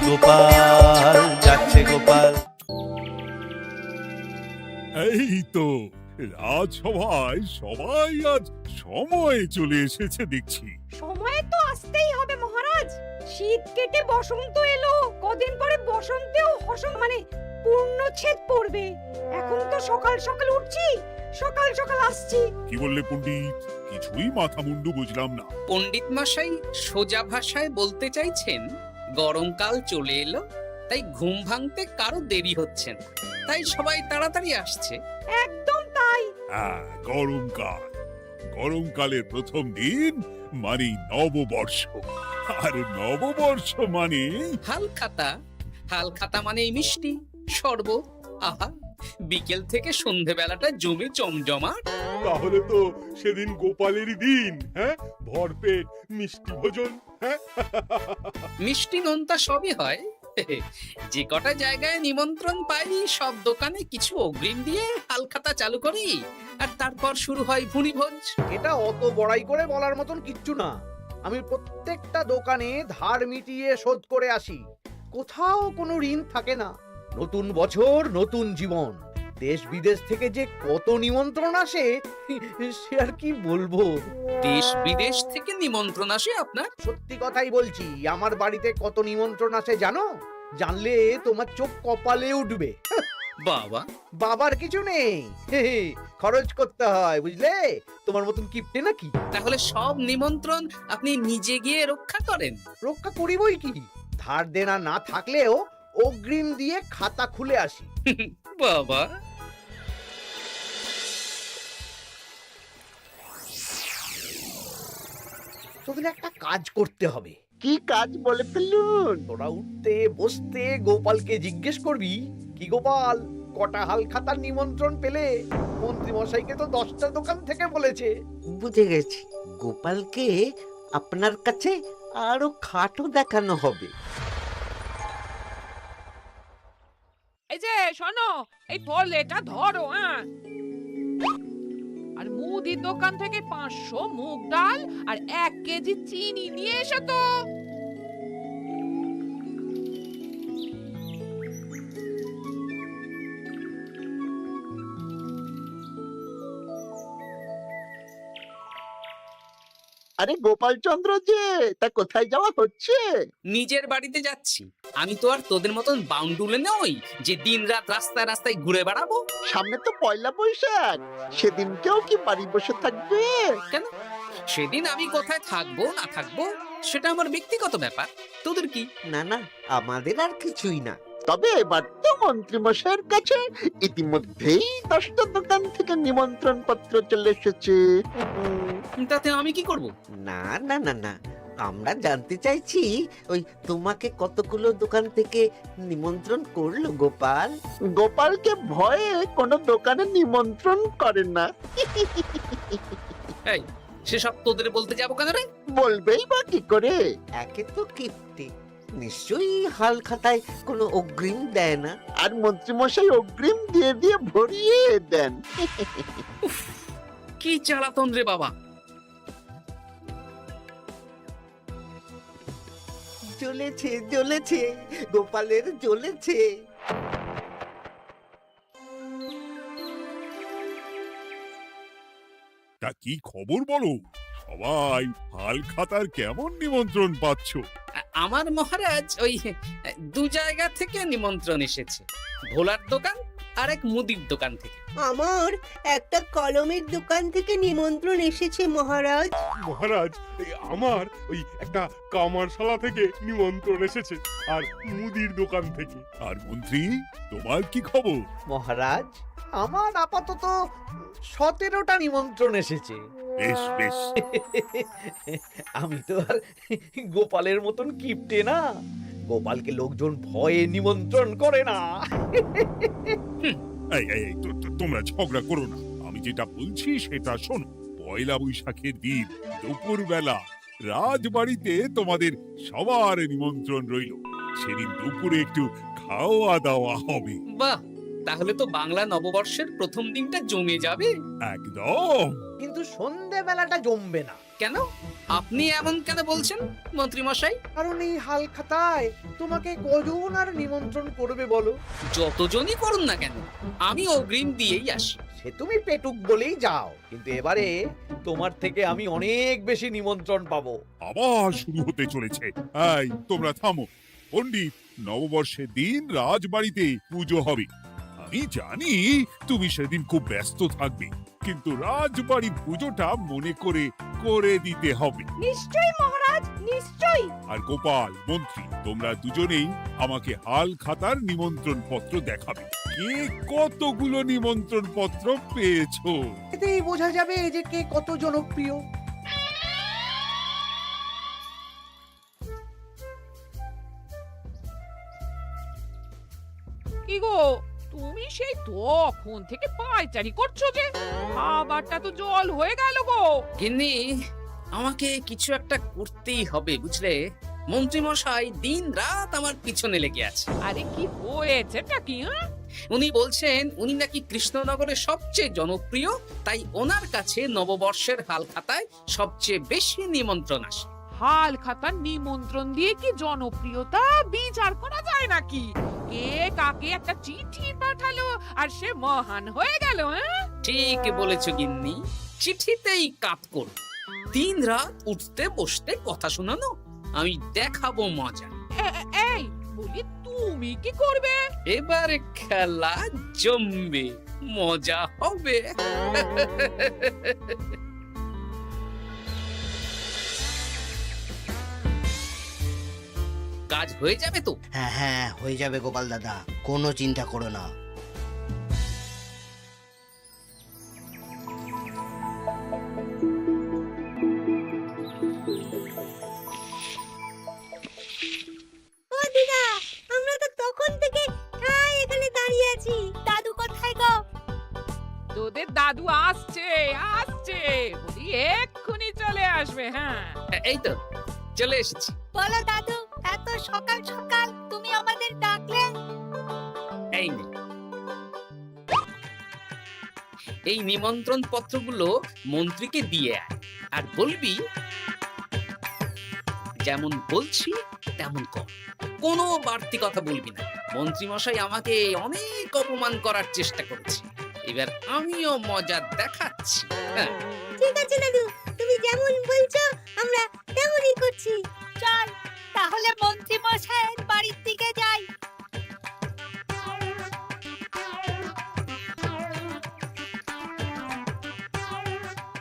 গোপাল, যাচ্ছে গোপাল। এই তো রাজসভায় সবাই আজ সময়ে চলে এসেছে দেখছি। সময়ে তো আসতেই হবে মহারাজ। শীত কেটে বসন্ত এলো, কদিন পরে বসন্তেও মানে পূর্ণচ্ছেদ পড়বে। এখন তো সকাল সকাল উঠছি, সকাল সকাল আসছি। কি বললে পণ্ডিত? কিছুই মাথা মুন্ডু বুঝলাম না। পণ্ডিত মশাই সোজা ভাষায় বলতে চাইছেন গরমকাল চলে এলো, তাই ঘুম ভাঙতে কারো দেরি হচ্ছে না, তাই সবাই তাড়াতাড়ি আসছে। একদম তাই। হ্যাঁ, গরমকাল। গরমকালের প্রথম দিন মানে নববর্ষ, আর নববর্ষ মানে হালখাতা। হালখাতা মানে মিষ্টি শরবত। আহা, বিকেল থেকে সন্ধেবেলাটা জমে জমজমাট। তাহলে তো সেদিন গোপালেরই দিন, হ্যাঁ? ভরপেট মিষ্টি ভোজন, হ্যাঁ? মিষ্টি নোনতা সবই হয়। যে কটা জায়গায় নিমন্ত্রণ পাই সব দোকানে কিছু অগ্রিম দিয়ে হালখাতা চালু করি, আর তারপর শুরু হয় ভুনিভোজ। এটা অত বড়াই করে বলার মতন কিচ্ছু না। আমি প্রত্যেকটা দোকানে ধার মিটিয়ে শোধ করে আসি, কোথাও কোনো ঋণ থাকে না। নতুন বছর নতুন জীবন, দেশ বিদেশ থেকে যে কত নিমন্ত্রণ আসে সে আর কি বলবো। দেশ বিদেশ থেকে নিমন্ত্রণ আসে আপনার? সত্যি কথাই বলছি, আমার বাড়িতে কত নিমন্ত্রণ আসে জানো? জানলে তোমার চোখ কপালে উঠবে। বাবা, বাবার কিছু নেই, খরচ করতে হয়, বুঝলে? তোমার মতন কিপটে নাকি? তাহলে সব নিমন্ত্রণ আপনি নিজে গিয়ে রক্ষা করেন? রক্ষা করিবই কি, ধার দেনা না থাকলেও অগ্রিম দিয়ে খাতা খুলে আসি। বাবা, তোদের একটা কাজ করতে হবে। কি কাজ বলে ফেলুন? তোরা উঠতে বসতে গোপালকে জিজ্ঞেস করবি, কি গোপাল, কটা হাল খাতার নিমন্ত্রণ পেলে? মন্ত্রী মশাইকে তো 10টা দোকান থেকে বলেছে। বুঝে গেছি, গোপালকে আপনার কাছে আরো খাটো দেখানো হবে। এই যে শোনো, এই থলেটা ধরো, হ্যাঁ? আর মুদির দোকান থেকে 500 মুগ ডাল আর 1 কেজি চিনি নিয়ে এসো তো। আরে গোপাল চন্দ্র যে, তা কোথায় যাওয়া হচ্ছে? নিজের বাড়িতে যাচ্ছি। আমি তো আর তোদের মতন বাউন্ডুলে নই যে দিনরাত রাস্তায় রাস্তায় ঘুরে বেড়াবো। সামনে তো পয়লা বৈশাখ, সেদিন কেউ কি বাড়ি বসে থাকবে? কেন? সেদিন আমি কোথায় থাকবো না থাকবো সেটা আমার ব্যক্তিগত ব্যাপার, তোদের কি? না না, আমাদের আর কিছুই না। তবে এবার তো মন্ত্রী মশাইয়ের কাছে ইতিমধ্যেই 10টা দোকান থেকে নিমন্ত্রণ পত্র চলে এসেছে। তাতে আমি কি করব? না না না না, আমরা জানতে চাইছি ওই তোমাকে কতগুলো দোকান থেকে নিমন্ত্রণ করলো গোপাল? গোপালকে ভয়ে কোনো দোকানে নিমন্ত্রণ করে না। এই, সেসব তোদের বলতে যাবো কেন রে? বলবেই বা কি করে? একে তো কিপ্টে, নিশ্চয়ই হাল খাতায় কোনো অগ্রিম দেয় না, আর মন্ত্রী মশাই অগ্রিম দিয়ে দিয়ে ভরিয়ে দেন। কি জ্বালাতন রে বাবা! জ্বলেছে জ্বলেছে, গোপালের জ্বলেছে। তা কি খবর বলো? সবাই হালখাতার কেমন নিমন্ত্রণ পাচ্ছ? আমার মহারাজ ওই 2 জায়গা থেকে নিমন্ত্রণ এসেছে, ভোলার দোকান আর এক মুদির দোকান থেকে। আমার একটা কলমের দোকান থেকে নিমন্ত্রণ এসেছে মহারাজ। মহারাজ, আমার ওই একটা কামারশালা থেকে নিমন্ত্রণ এসেছে, আর মুদির দোকান থেকে। আর মন্ত্রী, তোমার কি খবর? মহারাজ, আমার আপাতত 17টা নিমন্ত্রণ এসেছে। বেশ বেশ। আমি তো আর গোপালের মতন কিপটে না, গোপালকে লোকজন ভয়ে নিমন্ত্রণ করে না। এই এই এই, তোমরা ঝগড়া করো না। আমি যেটা বলছি সেটা শোনো। পয়লা বৈশাখের দিন দুপুরবেলা রাজবাড়িতে তোমাদের সবার নিমন্ত্রণ রইল। সেদিন দুপুরে একটু খাওয়া দাওয়া হবে। বাহ, তাহলে তো বাংলা নববর্ষের প্রথম দিনটা জমে যাবে। একদম। কিন্তু সন্ধেবেলাটা জমবে না। কেন? আপনি এমন কেন বলছেন মন্ত্রী মশাই? কারণ এই হাল খাতায় তোমাকে কজন আর নিমন্ত্রণ করবে বলো? যতজনই করুন না কেন, আমি অগ্রিম দিয়েই আসি। সে তুমি পেটুক বলেই যাও, কিন্তু এবারে তোমার থেকে আমি অনেক বেশি নিমন্ত্রণ পাবো। আবার শুরু হতে চলেছে। এই তোমরা থামো। পণ্ডিত, নববর্ষের দিন রাজবাড়িতে পুজো হবে। আমি জানি তুমি সেদিন খুব ব্যস্ত থাকবে, কিন্তু রাজবাড়ির পুজোটা মনে করে করে দিতে হবে। নিশ্চয়ই মহারাজ, নিশ্চয়ই। আর গোপাল, মন্ত্রী, তোমরা দুজনেই আমাকে হাল খাতার নিমন্ত্রণ পত্র দেখাবে। কে কতগুলো নিমন্ত্রণ পত্র পেয়েছো? এতেই বোঝা যাবে যে কে কত জনপ্রিয়। কি গো, তুমি সেই তখন থেকে পায়চারি করছো যে? খাবারটা তো জল হয়ে গেল গো। গিন্নি, আমাকে কিছু একটা করতেই হবে বুঝলে। মন্ত্রী মশাই দিন রাত আমার পিছনে লেগে আছে। আরে কি হয়েছেটা কি? হ্যাঁ? উনি বলছেন উনি নাকি কৃষ্ণনগরের সবচেয়ে জনপ্রিয়, তাই ওনার কাছে নববর্ষের হাল খাতায় সবচেয়ে বেশি নিমন্ত্রণ আসে। হাল খাতার নিমন্ত্রণ দিয়ে কি জনপ্রিয়তা বিচার করা যায় নাকি? কে কাকে একটা চিঠি পাঠালো আর সে মহান হয়ে গেল? হ্যাঁ, ঠিক বলেছ গিন্নি, চিঠিতেই কাপ করো। দিন রাত উঠতে বসতে কথা শোনানো, আমি দেখাবো মজা। এই বলি, তুমি কি করবে? এবারে খেলা জমবে, মজা হবে। কাজ হয়ে যাবে তো? হ্যাঁ হ্যাঁ, হয়ে যাবে গোপাল দাদা, কোনো চিন্তা করো না। ও দিদা, আমরা তো তখন থেকে এখানে দাঁড়িয়ে আছি। দাদু কোথায় গো? তোদের দাদু আসছে আসছে, বলি এক্ষুনি চলে আসবে। হ্যাঁ, এই তো চলে এসেছি। বলো দাদু, এত সকাল সকাল তুমি আমাদের ডাকলে? এই নে, এই নিমন্ত্রণ পত্রগুলো মন্ত্রীকে দিয়ে আয়, আর বলবি যেমন বলছি তেমন কর, কোনো বাড়তি কথা বলবি না। মন্ত্রী মশাই আমাকে অনেক অপমান করার চেষ্টা করেছে, এবার আমিও মজা দেখাচ্ছি। হ্যাঁ, ঠিক আছে দাদু, তুমি যেমন বলছো আমরা তেমনই করছি। চল তাহলে মন্ত্রী মশাইয়ের বাড়ির দিকে যাই।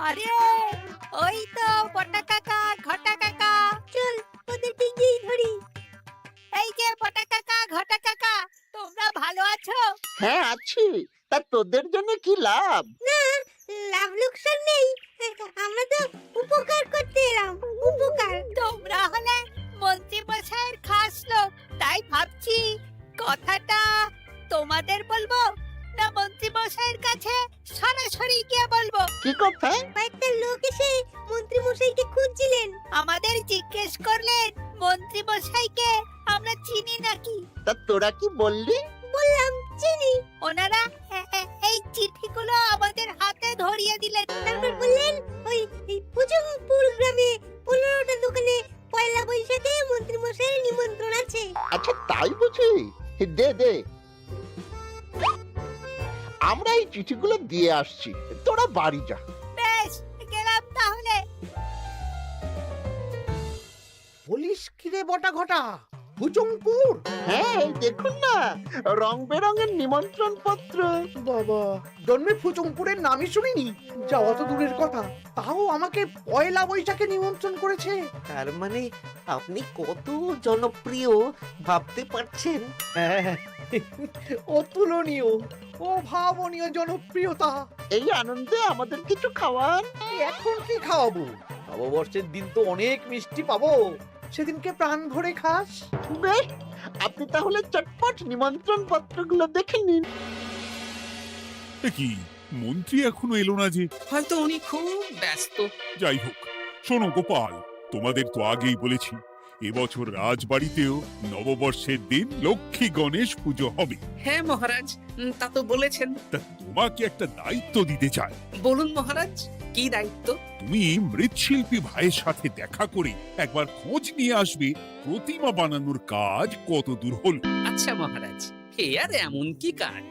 আরে ওই তো বটা কাকা, ঘটা কাকা, চল ওদের দিকেই ধরি। এই যে বটা কাকা, ঘটা কাকা, তোমরা ভালো আছো? হ্যাঁ আছি। তা তোদের জন্য কি লাভ? না, লাভ লোকসান নেই, আমরা তো উপকার করতে এলাম। উপকার? তোমরা হলে মন্ত্রী মশাইয়ের খাস লোক, তাই ভাবছি কথাটা তোমাদের বলবো না মন্ত্রী মশাইয়ের কাছে সরাসরি গিয়ে বলবো। কি কথা? কয়েকটা লোক এসে মন্ত্রী মশাইকে খুঁজছিলেন, আমাদের জিজ্ঞেস করলেন মন্ত্রী মশাইকে আমরা চিনি নাকি। তা তোরা কি বললি? বললাম চিনি। ওনারা এই চিঠিগুলো আমাদের হাতে ধরিয়ে দিলেন, তারপর বললেন ওই পুজংপুর গ্রামে 15টা দোকানে পয়লা বৈশাখে মন্ত্রী মশাইয়ের নিমন্ত্রণ আছে। আচ্ছা তাই বুঝি? দে দে, আমরা এই চিঠিগুলো দিয়ে আসছি, তোরা বাড়ি যা। বেশ, গেলাম তাহলে। বলিস কিরে বটা ঘটা, ভুজংপুর? হ্যাঁ এই দেখুন না, রং বেরঙের নিমন্ত্রণ পত্র। বাবা, জন্মে ফুচুংপুরের নামই শুনিনি, যাওয়া তো দূরের কথা, তাও আমাকে পয়লা বৈশাখে নিমন্ত্রণ করেছে। তার মানে আপনি কত জনপ্রিয় ভাবতে পারছেন? হ্যাঁ, অতুলনীয়, অভাবনীয় জনপ্রিয়তা। এই আনন্দে আমাদের কিছু খাওয়ান। এখন কি খাওয়াবো? নববর্ষের দিন তো অনেক মিষ্টি পাবো, সেদিনকে প্রাণ ভরে খাস। বেশ, আপনি তাহলে চটপট নিমন্ত্রণ পত্রগুলো দেখে নিন। এ কি, মন্ত্রী এখনো এলো না যে? হয়তো উনি খুব ব্যস্ত। যাই হোক, শোনো গোপাল, তোমাদের তো আগেই বলেছি এবছর রাজবাড়িতেও নববর্ষের দিন লক্ষ্মী গণেশ পুজো হবে। হ্যাঁ মহারাজ, তা তো বলেছেন। তা তোমাকে একটা দায়িত্ব দিতে চাই। বলুন মহারাজ। কি দায়িত্ব? তুমি মৃৎশিল্পী ভাইয়ের সাথে দেখা করে একবার খোঁজ নিয়ে আসবে প্রতিমা বানানোর কাজ কত দূর হলো। আচ্ছা মহারাজ, হে আর এমন কি কাজ,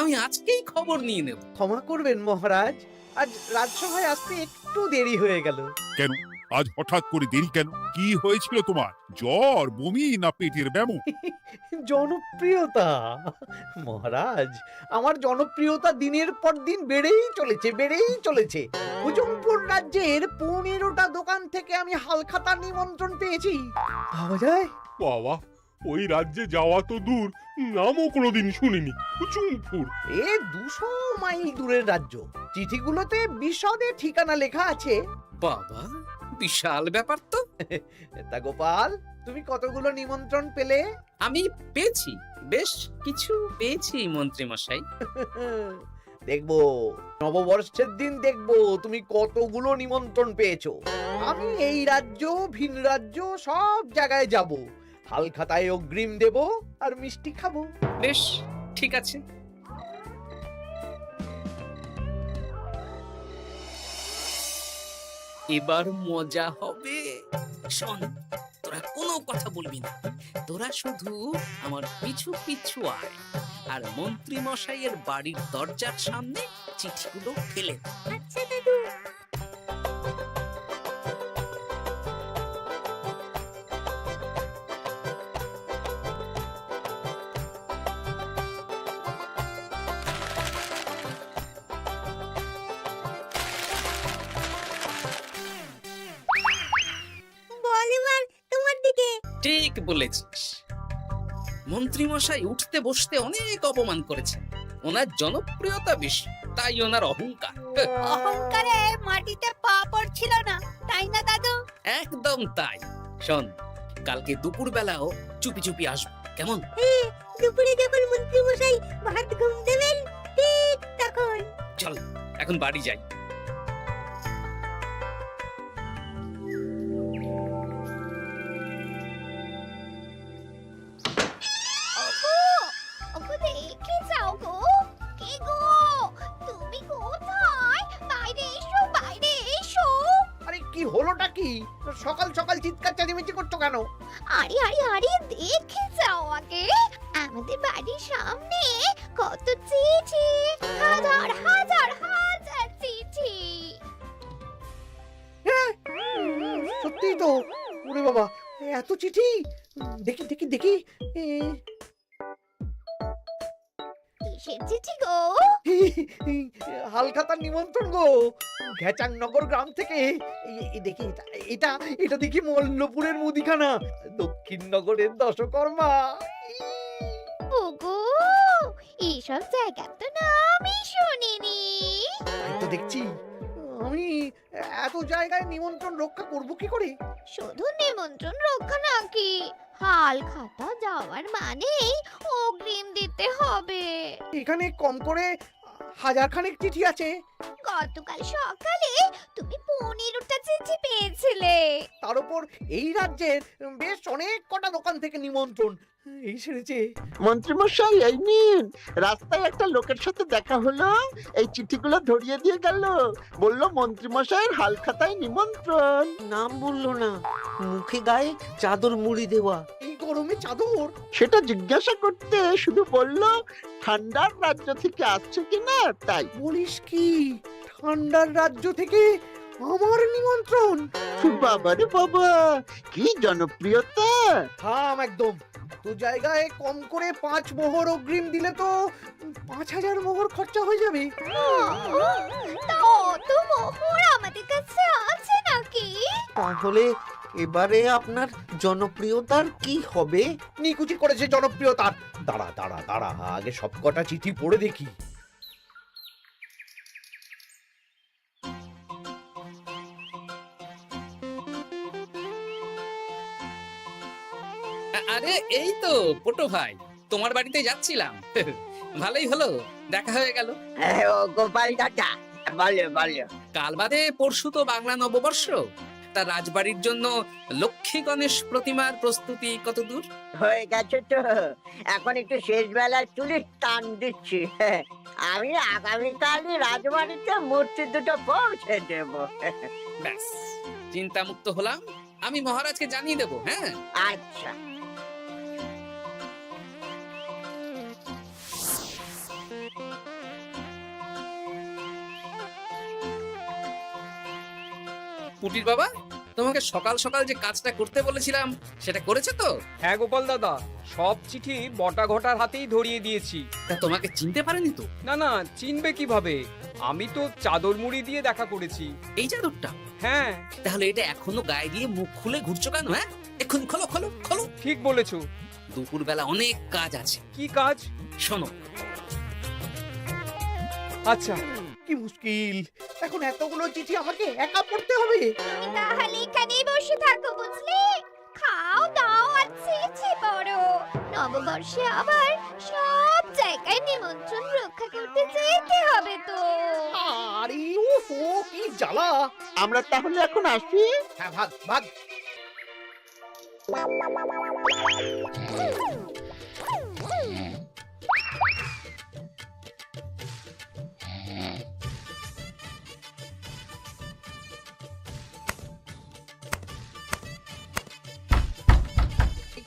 আমি আজকেই খবর নিয়ে নেব। ক্ষমা করবেন মহারাজ, আজ রাজসভায় আসতে একটু দেরি হয়ে গেল। কেন আজ হঠাৎ করে দেরি কেন? কি হয়েছিল তোমার? জ্বর, বমি না পেটের ব্যামো? জনপ্রিয়তা মহারাজ, আমার জনপ্রিয়তা দিনের পর দিন বেড়েই চলেছে। হুজুমপুর রাজ্যের 15টা দোকান থেকে আমি হালখাতার নিমন্ত্রণ পেয়েছি। ভাবা যায়? বাবা, ওই রাজ্যে যাওয়া তো দূর, নামও কোনোদিন শুনিনি। হুজুমপুর। এ 200 মাইল দূরের রাজ্য। চিঠিগুলোতে বিশদে ঠিকানা লেখা আছে। বাবা, বিশাল ব্যাপার তো। তা গোপাল, তুমি কতগুলো নিমন্ত্রণ পেলে? আমি পেয়েছি, বেশ কিছু পেয়েছি মন্ত্রী মশাই। দেখবো নববর্ষের দিন দেখবো তুমি কতগুলো নিমন্ত্রণ পেয়েছো। আমি এই রাজ্য ভিন রাজ্য সব জায়গায় যাব, হালখাতায় অগ্রিম দেব আর মিষ্টি খাবো। বেশ, ঠিক আছে। এবার মজা হবে। শোন, তোরা কোনো কথা বলবি না, তোরা শুধু আমার পিছু পিছু আয় আর মন্ত্রী মশাইয়ের বাড়ির দরজার সামনে চিঠিগুলো ফেলে দে। আচ্ছা দাদু। বল এবার তোমার দিকে। ঠিক বলেছিস, মন্ত্রী মশাই উঠতে বসতে অনেক অপমান করেছেন। ওনার জনপ্রিয়তা বেশি, তাই ওনার অহংকার। অহংকারে মাটিতে পা পড়ছিল না, তাই না দাদু? একদম তাই। শোন, কালকে দুপুর বেলাও চুপি চুপি আসবো, কেমন? দুপুরে যখন মন্ত্রী মশাই ভাত ঘুম দেবেন ঠিক তখন। চল এখন বাড়ি যাই। দেখে যাও গো। কে গো? তুমি কোথায়? বাইরে এসো, বাইরে এসো। আরে কি হলোটা কি? সকাল সকাল চিৎকার চেঁচামেচি করছো কেন? আরে আরে আরে, দেখে যাও আগে। আমাদের বাড়ির সামনে কত চিঠি, হাজার হাজার হাজার চিঠি। সত্যি তো। ওরে বাবা, এত চিঠি! দেখি দেখি দেখি। কিসের চিঠি গো? হালখাতার নিমন্ত্রণ গো, ঘেচাংনগর গ্রাম থেকে। দেখি এটা এটা দেখি মল্লপুরের মুদিখানা, দক্ষিণনগরের দশকর্মা। ওগো, এইসব জায়গা তো নামই শুনিনি। তাই তো দেখছি। আমি এত জায়গায় নিমন্ত্রণ রক্ষা করব কি করে? শুধু নিমন্ত্রণ রক্ষা নাকি, হালখাতা যাওয়ার মানেই অগ্রিম দিতে হবে। এখানে কম করে 1000 খানেক চিঠি আছে। গতকাল সকালে তুমি 15টা চিঠি পেয়েছিলে। তার উপর এই রাজ্যের বেশ অনেক কটা দোকান থেকে নিমন্ত্রণ এই সেরেছে। মন্ত্রীমশাই, এই নিন। রাস্তায় একটা লোকের সাথে দেখা হলো, এই চিঠিগুলো ধরিয়ে দিয়ে গেল। বলল মন্ত্রীমশাইয়ের হালখাতায় নিমন্ত্রণ। নাম বললো না, মুখে গায়ে চাদর মুড়ি দেওয়া। এই গরমে চাদর? সেটা জিজ্ঞাসা করতে শুধু বলল ঠান্ডার রাজ্য থেকে আসছে কিনা তাই। বলিস কি? ঠান্ডার রাজ্য থেকে আমার নিমন্ত্রণ? বাবারে বাবা, কি জনপ্রিয়তা! থাম একদম। তো জায়গায় কম করে 5 মোহর অগ্রিম দিলে তো 5000 মোহর খরচা হয়ে যাবে। তা অত মোহর আমাদের কাছে আছে নাকি? তাহলে এবারে আপনার জনপ্রিয়তার কি হবে? নিকুচি করেছে জনপ্রিয়তার। দাঁড়া দাঁড়া দাঁড়া, আগে সবকটা চিঠি পড়ে দেখি। আরে এই তো পটু ভাই, তোমার বাড়িতে যাচ্ছিলাম। ভালোই হলো, দেখা হয়ে গেল। গোপাল দাদা, বলো বলো। কাল বাদে পরশু তো বাংলা নববর্ষ, তা রাজবাড়ির জন্য লক্ষ্মী গণেশ প্রতিমার প্রস্তুতি কত দূর? হয়ে গেছে তো, এখন একটু শেষ বেলার চুলির টান দিচ্ছি। আমি আগামীকালই রাজবাড়িতে মূর্তি দুটো পৌঁছে দেব। ব্যাস, চিন্তা মুক্ত হলাম। আমি মহারাজকে জানিয়ে দেবো। হ্যাঁ, আচ্ছা। পুটির বাবা, তোমাকে সকাল সকাল যে কাজটা করতে বলেছিলাম সেটা করেছো তো? হ্যাঁ গোপাল দাদা, সব চিঠি বটা ঘটার হাতেই ধরিয়ে দিয়েছি। তা তোমাকে চিনতে পারেনি তো? না না, চিনবে কিভাবে? আমি তো চাদর মুড়ি দিয়ে দেখা করেছি। এই চাদরটা? হ্যাঁ, তাহলে এটা এখনো গায়ে দিয়ে মুখ খুলে ঘুরছো কেন? হ্যাঁ, এক্ষুনি খোলো খোলো খোলো। ঠিক বলেছো। দুপুরবেলা অনেক কাজ আছে। কি কাজ? শোনো। আচ্ছা। কি মুশকিল, এখন এতগুলো চিঠি আমাকে একা পড়তে হবে। তাহলে এখানেই বসে থাকো, বুঝলে? খাও দাও আর ছিছি পড়ো। নববর্ষে আবার সব জায়গায় নিমন্ত্রণ রক্ষা করতে যেতে হবে তো। আরে উফ, ও কি জ্বালা। আমরা তাহলে এখন আসি। হ্যাঁ, ভাগ ভাগ।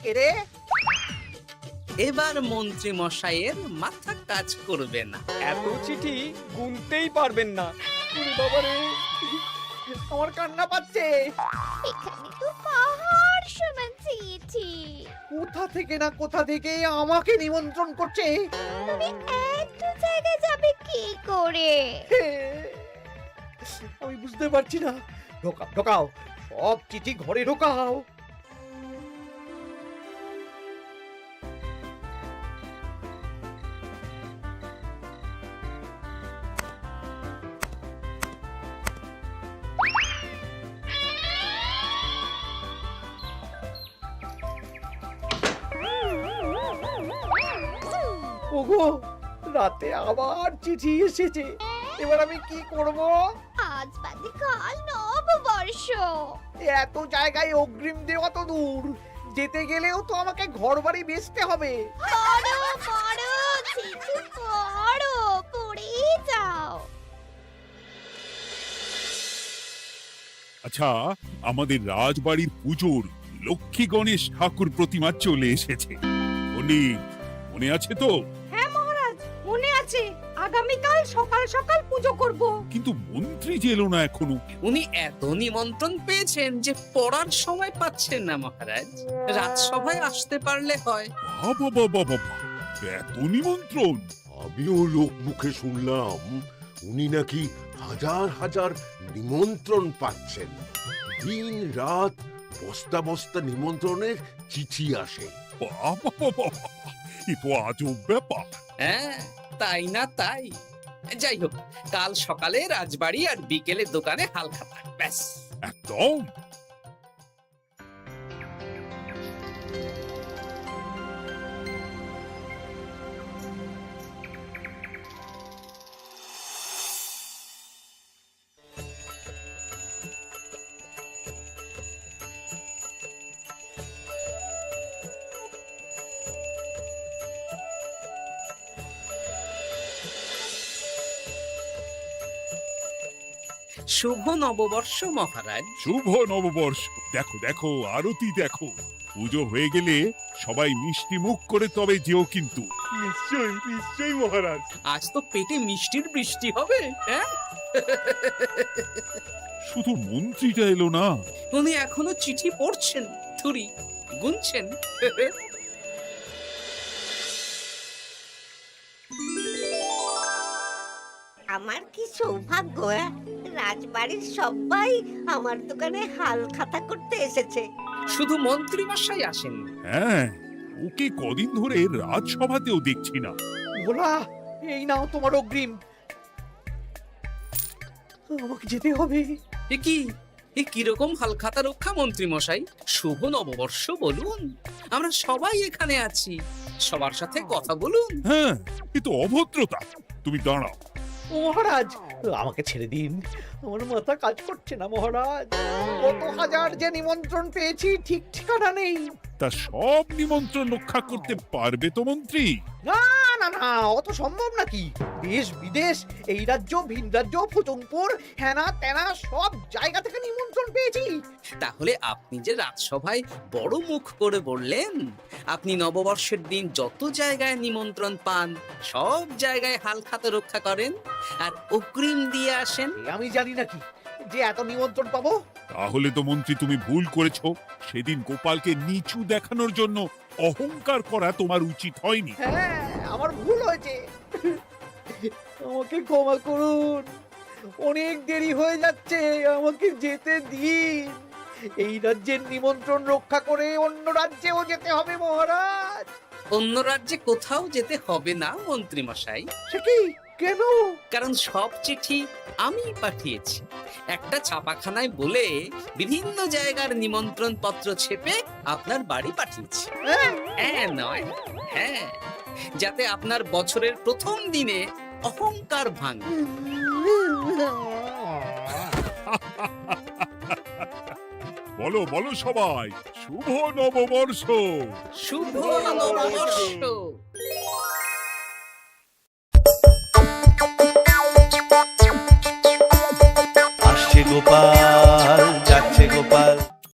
কে রে? এবার মন্ত্রী মশাইয়ের মাথা কাজ করবে না। এত চিঠি গুনতেই পারবেন না। ওরে বাবারে, আমার কান্না পাচ্ছে। এখানে তো পাহাড় সমান চিঠি। কোথা থেকে না কোথা থেকে আমাকে নিমন্ত্রণ করছে। তুমি এত জায়গায় যাবে কি করে? আমি বুঝতে পারছি না। ঢোকাও ঢোকাও, সব চিঠি ঘরে ঢোকাও। ওগো, রাতে আবার চিঠি এসেছে। এবার আমি কি করব? আজ বাদে কাল নববর্ষ। এত জায়গায় অগ্রিম দেওয়া তো দূর, যেতে গেলেও তো আমাকে ঘর বাড়ি বেচতে হবে। পড়ো পড়ো চিঠি পড়ো, পড়েই যাও। আচ্ছা, আমাদের রাজবাড়ির পুজোর লক্ষ্মী গণেশ ঠাকুর প্রতিমা চলে এসেছে। মনে আছে তো? হ্যাঁ মহারাজ, মনে আছে। আগামীকাল সকাল সকাল পুজো করব। কিন্তু মন্ত্রী যে এলো না এখনো। উনি এত নিমন্ত্রণ পেয়েছেন যে পড়ার সময় পাচ্ছেন না মহারাজ। রাজসভায় আসতে পারলে হয়। বাবা বাবা বাবা, এত নিমন্ত্রণ! আমিও লোক মুখে শুনলাম উনি নাকি হাজার হাজার নিমন্ত্রণ পাচ্ছেন। দিন রাত বস্তা বস্তা নিমন্ত্রণের চিঠি আসে। বাবা বাবা, এ তো আজব ব্যাপার। হ্যাঁ, তাই না তাই। যাই হোক, কাল সকালে রাজবাড়ি আর বিকেলে দোকানে হালখাতা। ব্যাস। একদম। শুভ নববর্ষ মহারাজ। শুভ নববর্ষ। দেখো দেখো, আরতি দেখো। পুজো হয়ে গেলে সবাই মিষ্টি মুখ করে তবে যেও কিন্তু। নিশ্চয়ই নিশ্চয়ই মহারাজ। আজ তো পেটে মিষ্টির বৃষ্টি হবে। হ্যাঁ, শুধু মন্ত্রীটা এলো না। উনি এখনো চিঠি পড়ছেন, থুরি গুনছেন। আমার কি সৌভাগ্য! রাজবাড়ির সবাই আমার দোকানে হাল খাতা করতে এসেছে। শুধু মন্ত্রী মশাই আসেন। হ্যাঁ, ওকে কদিন ধরে রাজসভাতেও দেখছি না। ভোলা, এই নাও তোমার অগ্রিম। আমাকে যেতে হবে। এ কিরকম হালখাতা রক্ষা মন্ত্রী মশাই? শুভ নববর্ষ বলুন, আমরা সবাই এখানে আছি। সবার সাথে কথা বলুন। হ্যাঁ, এ তো অভদ্রতা। তুমি দাঁড়াও। ও মহারাজ, আমাকে ছেড়ে দিন। আমার মাথা কাজ করছে না মহারাজ। কত হাজার যে নিমন্ত্রণ পেয়েছি, ঠিক ঠিকানা নেই। তা সব নিমন্ত্রণ রক্ষা করতে পারবে তো মন্ত্রী? না না না, অত সম্ভব নাকি? দেশ বিদেশ, এই রাজ্য ভিন রাজ্য, ফতুংপুর, হ্যানা ত্যানা সব জায়গা থেকে নিমন্ত্রণ পেয়েছি। তাহলে আপনি যে রাজসভায় বড় মুখ করে বললেন আপনি নববর্ষের দিন যত জায়গায় নিমন্ত্রণ পান সব জায়গায় হালখাতা রক্ষা করেন আর অগ্রিম দিয়ে আসেন। এ আমি জানি নাকি যে এত নিমন্ত্রণ পাবো? তাহলে তো মন্ত্রী তুমি ভুল করেছো। সেদিন গোপালকে নিচু দেখানোর জন্য অহংকার করা তোমার উচিত হয়নি। হ্যাঁ, আমার ভুল হয়েছে, আমাকে ক্ষমা করুন। অনেক দেরি হয়ে যাচ্ছে, আমাকে যেতে দিন। এই রাজ্যের নিমন্ত্রণ রক্ষা করে অন্য রাজ্যেও যেতে হবে মহারাজ। অন্য রাজ্যে কোথাও যেতে হবে না মন্ত্রী মশাই, সে কি? কেন? কারণ সব চিঠি আমি পাঠিয়েছি। একটা ছাপাখানায় বলে বিভিন্ন জায়গার নিমন্ত্রণ পত্র ছেপে আপনার বাড়ি পাঠিয়েছি। হ্যাঁ? হ্যাঁ নয় হ্যাঁ, যাতে আপনার বছরের প্রথম দিনে অহংকার ভাঙে। বলো বলো সবাই, শুভ নববর্ষ। শুভ নববর্ষ। আসছে গোপাল